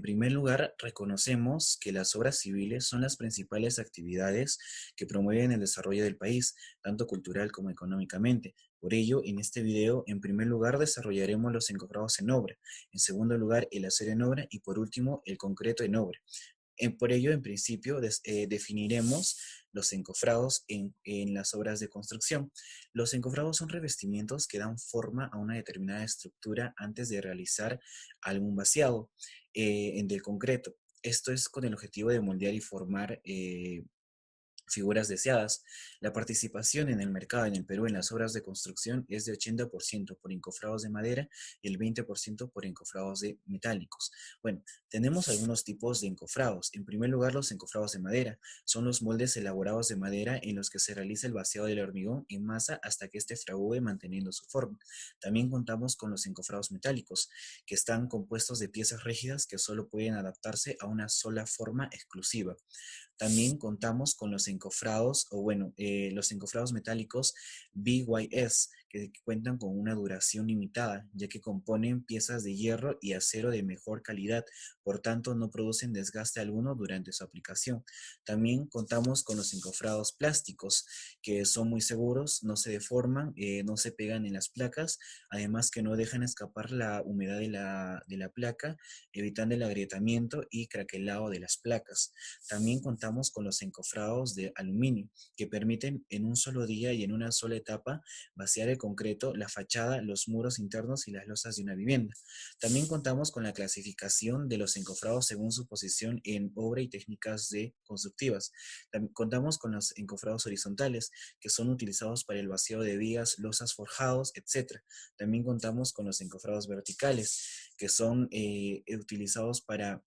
En primer lugar, reconocemos que las obras civiles son las principales actividades que promueven el desarrollo del país, tanto cultural como económicamente. Por ello, en este video, en primer lugar, desarrollaremos los encofrados en obra, en segundo lugar, el acero en obra y por último, el concreto en obra. Por ello, en principio, definiremos los encofrados en las obras de construcción. Los encofrados son revestimientos que dan forma a una determinada estructura antes de realizar algún vaciado del concreto. Esto es con el objetivo de moldear y formar figuras deseadas. La participación en el mercado en el Perú en las obras de construcción es de 80% por encofrados de madera y el 20% por encofrados de metálicos. Bueno, tenemos algunos tipos de encofrados. En primer lugar, los encofrados de madera. Son los moldes elaborados de madera en los que se realiza el vaciado del hormigón en masa hasta que éste fragúe manteniendo su forma. También contamos con los encofrados metálicos, que están compuestos de piezas rígidas que solo pueden adaptarse a una sola forma exclusiva. También contamos con los encofrados, los encofrados metálicos BYS, que cuentan con una duración limitada, ya que componen piezas de hierro y acero de mejor calidad, por tanto no producen desgaste alguno durante su aplicación. También contamos con los encofrados plásticos, que son muy seguros, no se deforman, no se pegan en las placas, además que no dejan escapar la humedad de la placa, evitando el agrietamiento y craquelado de las placas. También contamos con los encofrados de aluminio, que permiten en un solo día y en una sola etapa vaciar el concreto, la fachada, los muros internos y las losas de una vivienda. También contamos con la clasificación de los encofrados según su posición en obra y técnicas de constructivas. También contamos con los encofrados horizontales, que son utilizados para el vaciado de vigas, losas forjados, etc. También contamos con los encofrados verticales, que son utilizados para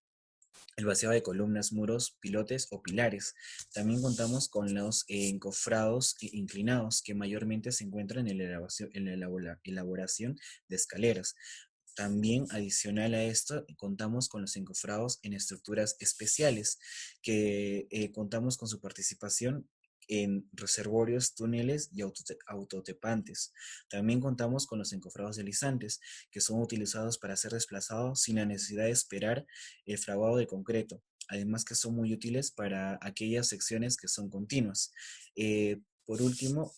el vaciado de columnas, muros, pilotes o pilares. También contamos con los encofrados inclinados, que mayormente se encuentran en la elaboración de escaleras. También, adicional a esto, contamos con los encofrados en estructuras especiales, que contamos con su participación en reservorios, túneles y autotepantes. También contamos con los encofrados deslizantes, que son utilizados para ser desplazados sin la necesidad de esperar el fraguado de concreto. Además que son muy útiles para aquellas secciones que son continuas. Por último,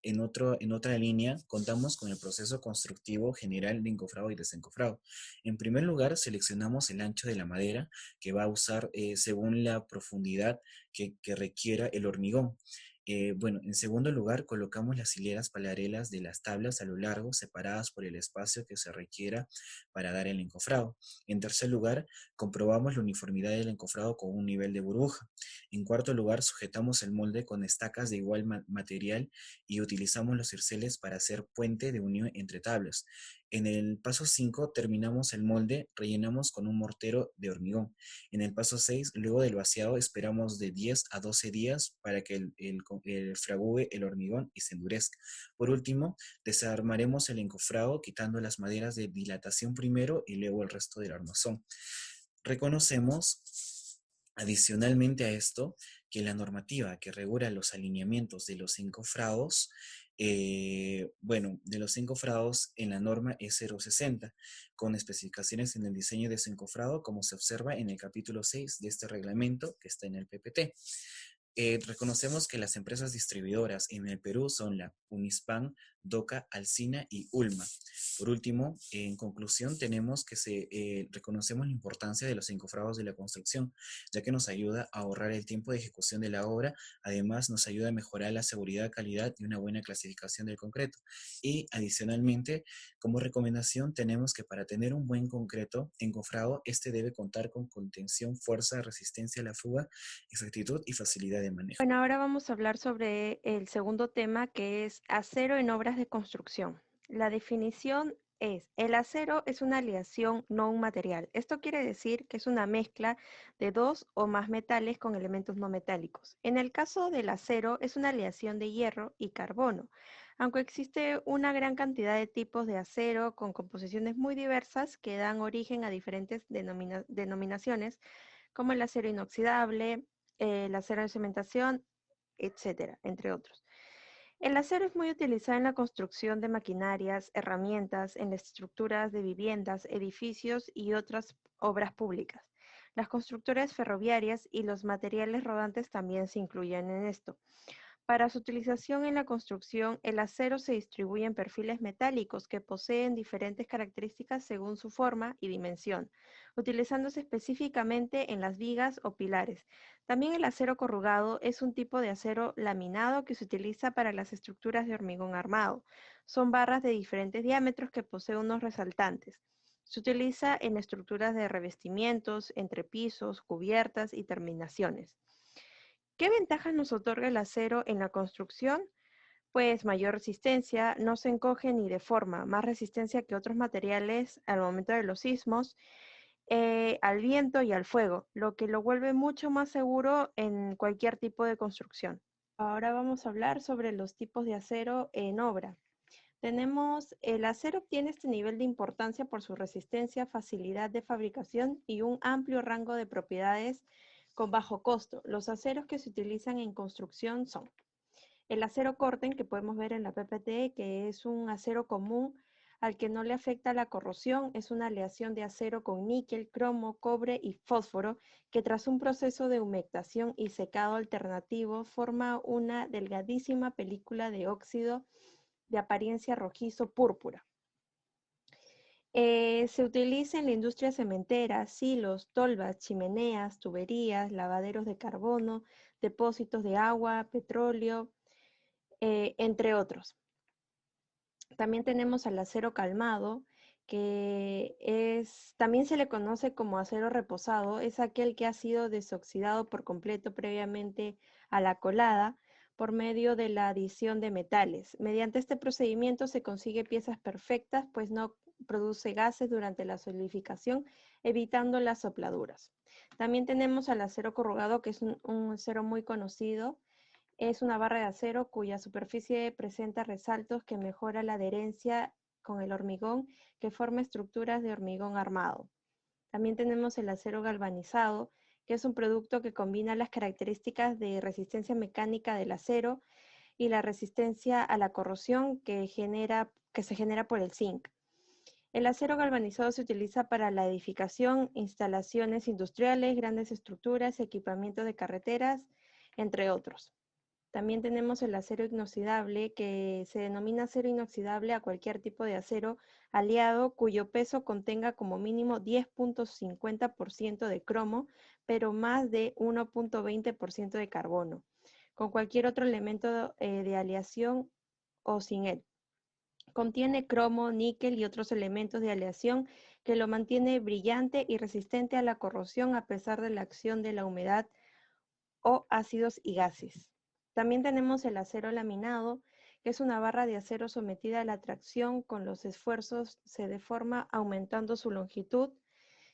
en otra línea, contamos con el proceso constructivo general de encofrado y desencofrado. En primer lugar, seleccionamos el ancho de la madera que va a usar según la profundidad que requiera el hormigón. En segundo lugar, colocamos las hileras paralelas de las tablas a lo largo, separadas por el espacio que se requiera para dar el encofrado. En tercer lugar, comprobamos la uniformidad del encofrado con un nivel de burbuja. En cuarto lugar, sujetamos el molde con estacas de igual material y utilizamos los circeles para hacer puente de unión entre tablas. En el paso 5 terminamos el molde, rellenamos con un mortero de hormigón. En el paso 6, luego del vaciado, esperamos de 10 a 12 días para que el fragúe el hormigón y se endurezca. Por último, desarmaremos el encofrado quitando las maderas de dilatación primero y luego el resto del armazón. Reconocemos, adicionalmente a esto, que la normativa que regula los alineamientos de los encofrados, en la norma es 060, con especificaciones en el diseño de ese encofrado, como se observa en el capítulo 6 de este reglamento que está en el PPT. Reconocemos que las empresas distribuidoras en el Perú son la Unispan, Doca, Alsina y Ulma. Por último, en conclusión, reconocemos la importancia de los encofrados de la construcción, ya que nos ayuda a ahorrar el tiempo de ejecución de la obra, además nos ayuda a mejorar la seguridad, calidad y una buena clasificación del concreto. Y adicionalmente, como recomendación, tenemos que para tener un buen concreto encofrado, este debe contar con contención, fuerza, resistencia a la fuga, exactitud y facilidad de manejo. Bueno, ahora vamos a hablar sobre el segundo tema, que es acero en obras de construcción. La definición es: el acero es una aleación, no un material. Esto quiere decir que es una mezcla de dos o más metales con elementos no metálicos. En el caso del acero, es una aleación de hierro y carbono. Aunque existe una gran cantidad de tipos de acero con composiciones muy diversas que dan origen a diferentes denominaciones, como el acero inoxidable, el acero de cementación, etcétera, entre otros. El acero es muy utilizado en la construcción de maquinarias, herramientas, en las estructuras de viviendas, edificios y otras obras públicas. Las constructoras ferroviarias y los materiales rodantes también se incluyen en esto. Para su utilización en la construcción, el acero se distribuye en perfiles metálicos que poseen diferentes características según su forma y dimensión, utilizándose específicamente en las vigas o pilares. También el acero corrugado es un tipo de acero laminado que se utiliza para las estructuras de hormigón armado. Son barras de diferentes diámetros que poseen unos resaltantes. Se utiliza en estructuras de revestimientos, entrepisos, cubiertas y terminaciones. ¿Qué ventajas nos otorga el acero en la construcción? Pues mayor resistencia, no se encoge ni deforma, más resistencia que otros materiales al momento de los sismos, al viento y al fuego, lo que lo vuelve mucho más seguro en cualquier tipo de construcción. Ahora vamos a hablar sobre los tipos de acero en obra. Tenemos, el acero obtiene este nivel de importancia por su resistencia, facilidad de fabricación y un amplio rango de propiedades con bajo costo. Los aceros que se utilizan en construcción son el acero corten, que podemos ver en la PPT, que es un acero común al que no le afecta la corrosión, es una aleación de acero con níquel, cromo, cobre y fósforo, que tras un proceso de humectación y secado alternativo forma una delgadísima película de óxido de apariencia rojizo púrpura. Se utiliza en la industria cementera, silos, tolvas, chimeneas, tuberías, lavaderos de carbono, depósitos de agua, petróleo, entre otros. También tenemos al acero calmado, también se le conoce como acero reposado, es aquel que ha sido desoxidado por completo previamente a la colada por medio de la adición de metales. Mediante este procedimiento se consigue piezas perfectas, pues no produce gases durante la solidificación, evitando las sopladuras. También tenemos al acero corrugado, que es un acero muy conocido, es una barra de acero cuya superficie presenta resaltos que mejora la adherencia con el hormigón que forma estructuras de hormigón armado. También tenemos el acero galvanizado, que es un producto que combina las características de resistencia mecánica del acero y la resistencia a la corrosión que se genera por el zinc. El acero galvanizado se utiliza para la edificación, instalaciones industriales, grandes estructuras, equipamientos de carreteras, entre otros. También tenemos el acero inoxidable, que se denomina acero inoxidable a cualquier tipo de acero aliado cuyo peso contenga como mínimo 10.50% de cromo, pero más de 1.20% de carbono, con cualquier otro elemento de aleación o sin él. Contiene cromo, níquel y otros elementos de aleación que lo mantiene brillante y resistente a la corrosión a pesar de la acción de la humedad o ácidos y gases. También tenemos el acero laminado, que es una barra de acero sometida a la tracción. Con los esfuerzos se deforma aumentando su longitud.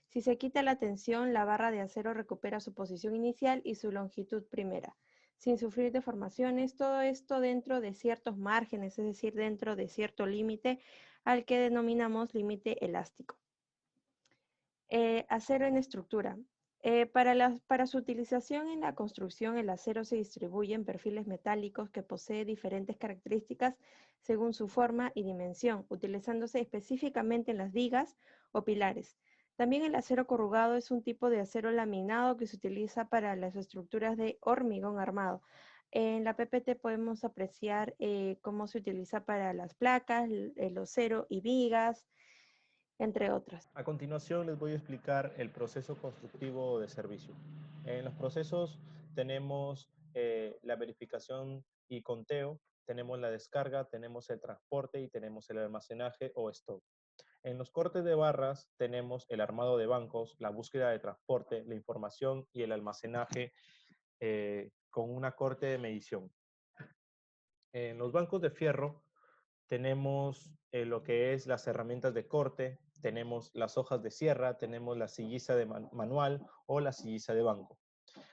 Si se quita la tensión, la barra de acero recupera su posición inicial y su longitud primera, sin sufrir deformaciones. Todo esto dentro de ciertos márgenes, es decir, dentro de cierto límite al que denominamos límite elástico. Acero en estructura. Para su utilización en la construcción, el acero se distribuye en perfiles metálicos que posee diferentes características según su forma y dimensión, utilizándose específicamente en las vigas o pilares. También el acero corrugado es un tipo de acero laminado que se utiliza para las estructuras de hormigón armado. En la PPT podemos apreciar cómo se utiliza para las placas, el acero y vigas, entre otras. A continuación les voy a explicar el proceso constructivo de servicio. En los procesos tenemos la verificación y conteo, tenemos la descarga, tenemos el transporte y tenemos el almacenaje o stock. En los cortes de barras tenemos el armado de bancos, la búsqueda de transporte, la información y el almacenaje con una corte de medición. En los bancos de fierro tenemos lo que es las herramientas de corte, tenemos las hojas de sierra, tenemos la silliza de manual o la silliza de banco.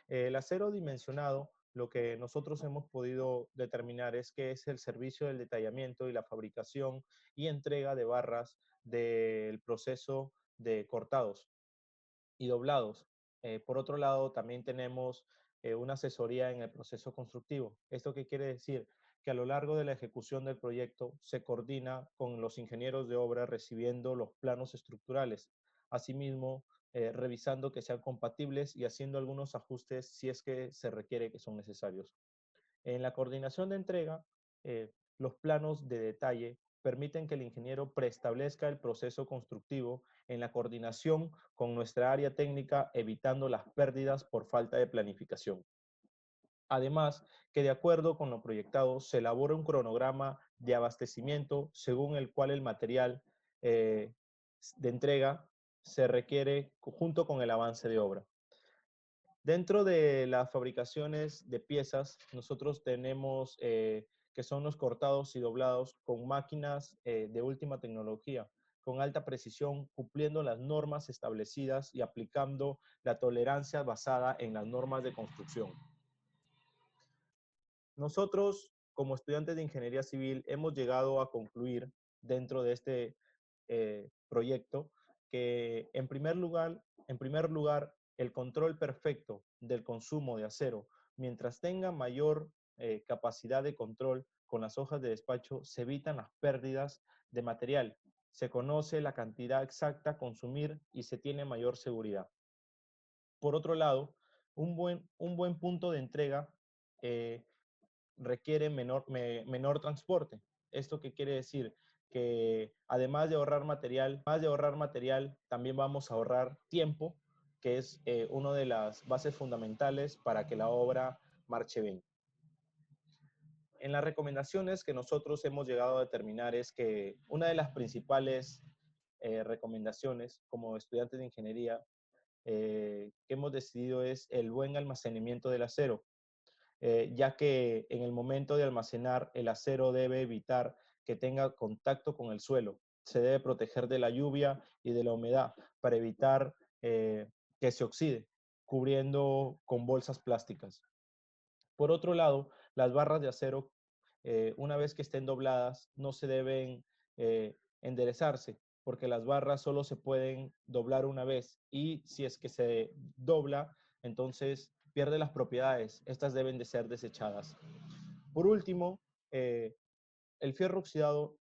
El acero dimensionado, lo que nosotros hemos podido determinar es que es el servicio del detallamiento y la fabricación y entrega de barras del proceso de cortados y doblados. Por otro lado, también tenemos una asesoría en el proceso constructivo. ¿Esto qué quiere decir? que a lo largo de la ejecución del proyecto se coordina con los ingenieros de obra recibiendo los planos estructurales. Asimismo, revisando que sean compatibles y haciendo algunos ajustes si es que se requiere que son necesarios. En la coordinación de entrega, los planos de detalle permiten que el ingeniero preestablezca el proceso constructivo en la coordinación con nuestra área técnica, evitando las pérdidas por falta de planificación. Además, que de acuerdo con lo proyectado, se elabora un cronograma de abastecimiento según el cual el material eh, de entrega se requiere junto con el avance de obra. Dentro de las fabricaciones de piezas, nosotros tenemos que son los cortados y doblados con máquinas de última tecnología, con alta precisión, cumpliendo las normas establecidas y aplicando la tolerancia basada en las normas de construcción. Nosotros, como estudiantes de ingeniería civil, hemos llegado a concluir dentro de este proyecto que en primer lugar, el control perfecto del consumo de acero, mientras tenga mayor capacidad de control con las hojas de despacho, se evitan las pérdidas de material, se conoce la cantidad exacta a consumir y se tiene mayor seguridad. Por otro lado, un buen punto de entrega requiere menor transporte. ¿Esto qué quiere decir? Que además de ahorrar material, también vamos a ahorrar tiempo, que es una de las bases fundamentales para que la obra marche bien. En las recomendaciones que nosotros hemos llegado a determinar es que una de las principales recomendaciones como estudiantes de ingeniería que hemos decidido es el buen almacenamiento del acero. Ya que en el momento de almacenar el acero debe evitar que tenga contacto con el suelo. Se debe proteger de la lluvia y de la humedad para evitar que se oxide, cubriendo con bolsas plásticas. Por otro lado, las barras de acero, una vez que estén dobladas, no se deben enderezarse, porque las barras solo se pueden doblar una vez y si es que se dobla, entonces pierde las propiedades. Estas deben de ser desechadas. Por último, el fierro oxidado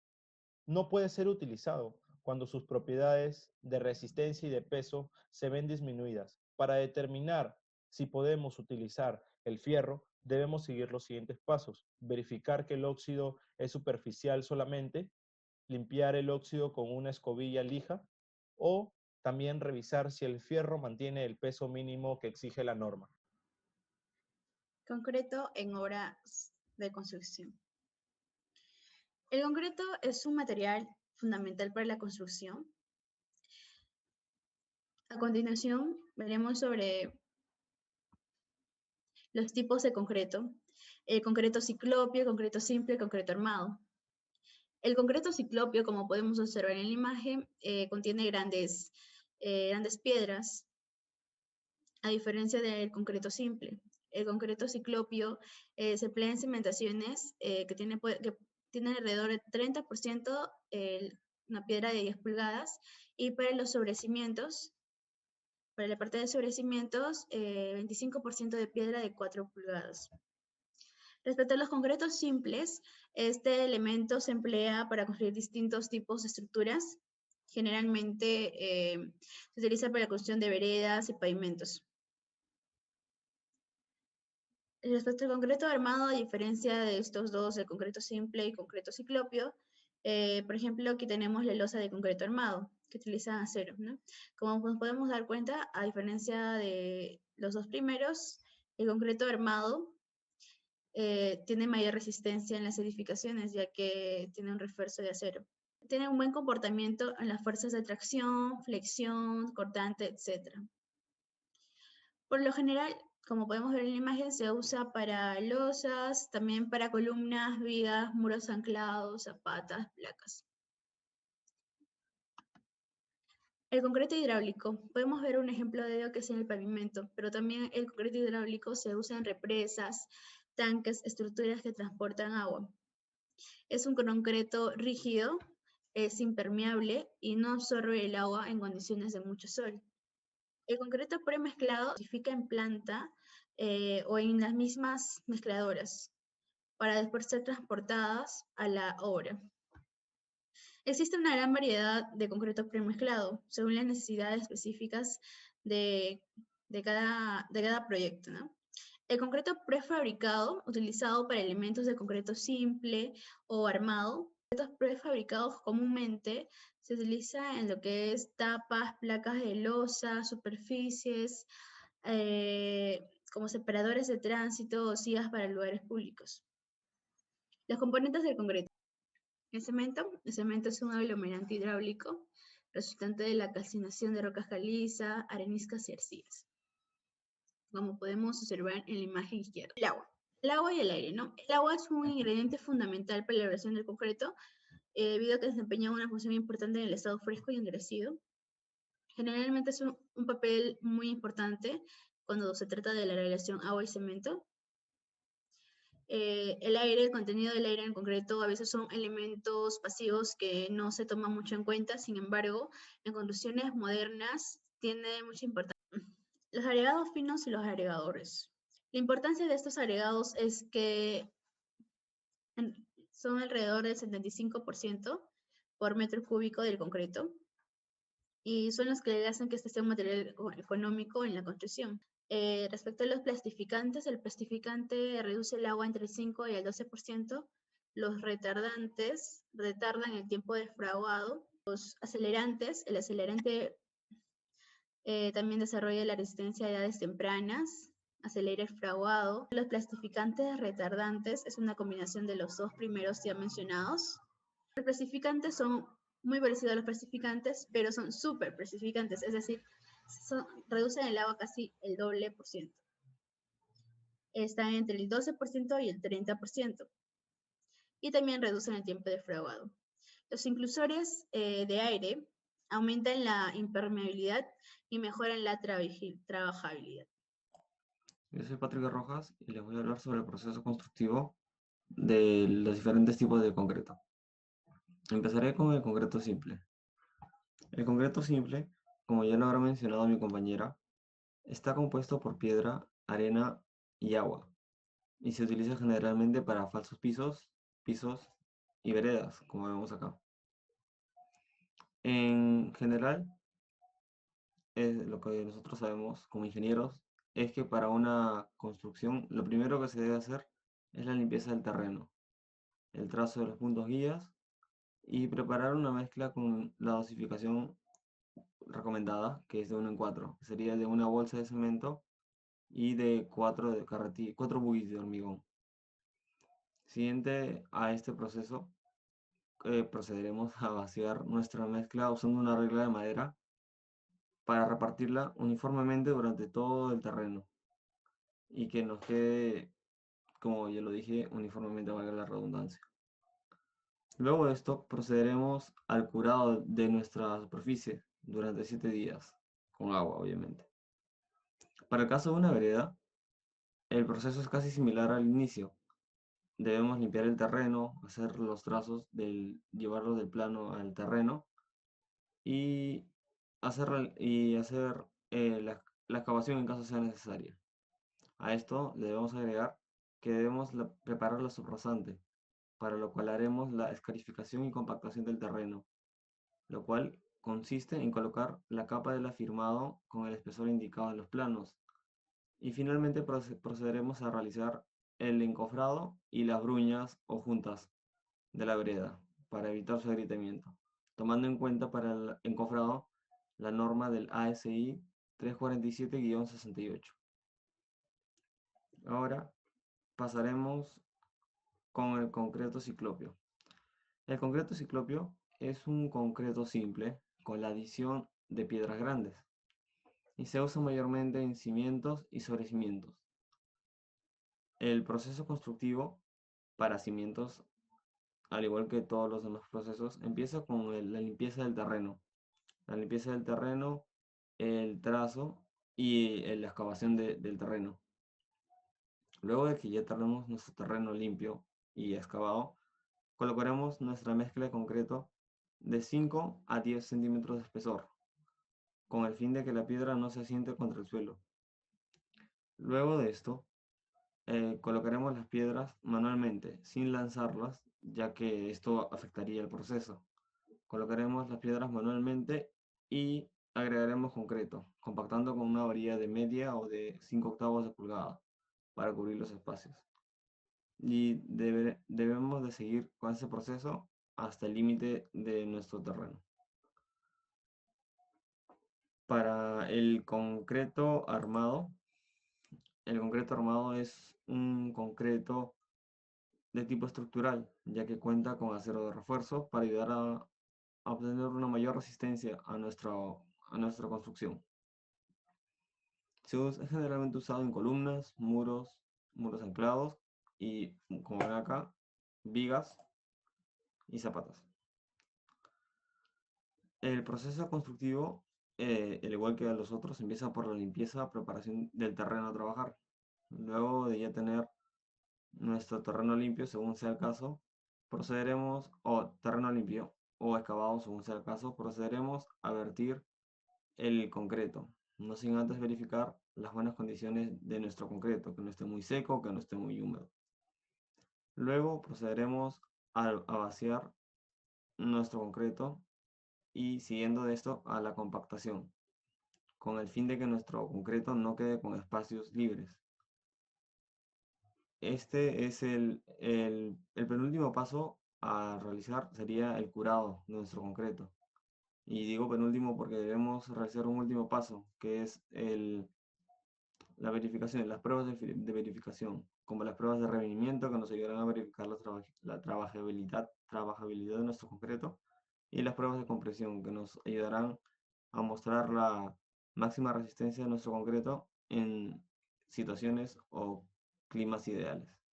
no puede ser utilizado cuando sus propiedades de resistencia y de peso se ven disminuidas. Para determinar si podemos utilizar el fierro, debemos seguir los siguientes pasos. Verificar que el óxido es superficial solamente, limpiar el óxido con una escobilla lija o también revisar si el fierro mantiene el peso mínimo que exige la norma. Concreto en obras de construcción. El concreto es un material fundamental para la construcción. A continuación, veremos sobre los tipos de concreto. El concreto ciclopio, el concreto simple, el concreto armado. El concreto ciclopio, como podemos observar en la imagen, contiene grandes piedras, a diferencia del concreto simple. El concreto ciclopio se emplea en cimentaciones que tienen alrededor del 30% una piedra de 10 pulgadas y para los sobrecimientos, para la parte de sobrecimientos, 25% de piedra de 4 pulgadas. Respecto a los concretos simples, este elemento se emplea para construir distintos tipos de estructuras. Generalmente se utiliza para la construcción de veredas y pavimentos. Respecto al concreto armado, a diferencia de estos dos, el concreto simple y concreto ciclopio, por ejemplo, aquí tenemos la losa de concreto armado, que utiliza acero, ¿no? Como nos podemos dar cuenta, a diferencia de los dos primeros, el concreto armado tiene mayor resistencia en las edificaciones, ya que tiene un refuerzo de acero. Tiene un buen comportamiento en las fuerzas de tracción, flexión, cortante, etc. Por lo general, como podemos ver en la imagen, se usa para losas, también para columnas, vigas, muros anclados, zapatas, placas. El concreto hidráulico. Podemos ver un ejemplo de ello que es en el pavimento, pero también el concreto hidráulico se usa en represas, tanques, estructuras que transportan agua. Es un concreto rígido, es impermeable y no absorbe el agua en condiciones de mucho sol. El concreto premezclado se identifica en planta o en las mismas mezcladoras. para después ser transportadas a la obra. Existe una gran variedad de concreto premezclado, según las necesidades específicas de cada proyecto, ¿no? El concreto prefabricado, utilizado para elementos de concreto simple o armado. Concretos prefabricados comúnmente se utiliza en lo que es tapas, placas de losa, superficies, como separadores de tránsito o sillas para lugares públicos. Los componentes del concreto. El cemento es un aglomerante hidráulico resultante de la calcinación de rocas calizas, areniscas y arcillas, como podemos observar en la imagen izquierda. El agua y el aire, ¿no? El agua es un ingrediente fundamental para la elaboración del concreto, debido a que desempeña una función importante en el estado fresco y endurecido. Generalmente es un papel muy importante cuando se trata de la relación agua y cemento. El contenido del aire en concreto a veces son elementos pasivos que no se toman mucho en cuenta, sin embargo, en construcciones modernas tiene mucha importancia. Los agregados finos y los agregadores. La importancia de estos agregados es que son alrededor del 75% por metro cúbico del concreto y son los que hacen que este sea un material económico en la construcción. Respecto a los plastificantes, el plastificante reduce el agua entre el 5 y el 12%. Los retardantes retardan el tiempo de fraguado. Los acelerantes, el acelerante también desarrolla la resistencia a edades tempranas, acelera el fraguado. Los plastificantes retardantes es una combinación de los dos primeros ya mencionados. Los plastificantes son muy parecidos a los plastificantes, pero son súper plastificantes, es decir, reducen el agua casi el doble por ciento. Está entre el 12% y el 30%. Y también reducen el tiempo de fraguado. Los inclusores de aire aumentan la impermeabilidad y mejoran la trabajabilidad. Yo soy Patrick Rojas y les voy a hablar sobre el proceso constructivo de los diferentes tipos de concreto. Empezaré con el concreto simple. El concreto simple, como ya lo habrá mencionado mi compañera, está compuesto por piedra, arena y agua, y se utiliza generalmente para falsos pisos y veredas, como vemos acá. En general, lo que nosotros sabemos como ingenieros es que para una construcción lo primero que se debe hacer es la limpieza del terreno, el trazo de los puntos guías y preparar una mezcla con la dosificación recomendada, que es de 1 en 4, que sería de una bolsa de cemento y de 4 buis de hormigón. Siguiente a este proceso, procederemos a vaciar nuestra mezcla usando una regla de madera para repartirla uniformemente durante todo el terreno y que nos quede, como ya lo dije, uniformemente, valga la redundancia. Luego de esto procederemos al curado de nuestra superficie durante 7 días, con agua obviamente. Para el caso de una vereda, el proceso es casi similar al inicio. Debemos limpiar el terreno, hacer los trazos, llevarlo del plano al terreno y hacer la excavación en caso sea necesaria. A esto le debemos agregar que debemos preparar la subrasante, para lo cual haremos la escarificación y compactación del terreno, lo cual consiste en colocar la capa del afirmado con el espesor indicado en los planos. Y finalmente procederemos a realizar el encofrado y las bruñas o juntas de la vereda para evitar su agrietamiento, tomando en cuenta para el encofrado la norma del ASI 347-68. Ahora pasaremos con el concreto ciclopio. El concreto ciclopio es un concreto simple con la adición de piedras grandes y se usa mayormente en cimientos y sobrecimientos. El proceso constructivo para cimientos, al igual que todos los demás procesos, empieza con la limpieza del terreno. La limpieza del terreno, el trazo y la excavación del terreno. Luego de que ya tenemos nuestro terreno limpio y excavado, colocaremos nuestra mezcla de concreto de 5 a 10 centímetros de espesor, con el fin de que la piedra no se asiente contra el suelo. Luego de esto, Colocaremos las piedras manualmente, sin lanzarlas, ya que esto afectaría el proceso. Colocaremos las piedras manualmente y agregaremos concreto, compactando con una varilla de media o de 5/8 de pulgada para cubrir los espacios. Y debemos de seguir con ese proceso hasta el límite de nuestro terreno. Para el concreto armado es un concreto de tipo estructural, ya que cuenta con acero de refuerzo para ayudar a obtener una mayor resistencia a nuestra construcción. Es generalmente usado en columnas, muros anclados y, como ven acá, vigas y zapatas. El proceso constructivo, al igual que a los otros, empieza por la limpieza, preparación del terreno a trabajar. Luego de ya tener nuestro terreno limpio, según sea el caso, terreno limpio o excavado, según sea el caso, procederemos a vertir el concreto, no sin antes verificar las buenas condiciones de nuestro concreto, que no esté muy seco, que no esté muy húmedo. Luego procederemos a vaciar nuestro concreto y, siguiendo de esto, a la compactación, con el fin de que nuestro concreto no quede con espacios libres. Este es el penúltimo paso a realizar, sería el curado de nuestro concreto. Y digo penúltimo porque debemos realizar un último paso, que es la verificación, las pruebas de verificación, como las pruebas de revenimiento que nos ayudarán a verificar la trabajabilidad de nuestro concreto, y las pruebas de compresión que nos ayudarán a mostrar la máxima resistencia de nuestro concreto en situaciones o climas ideales.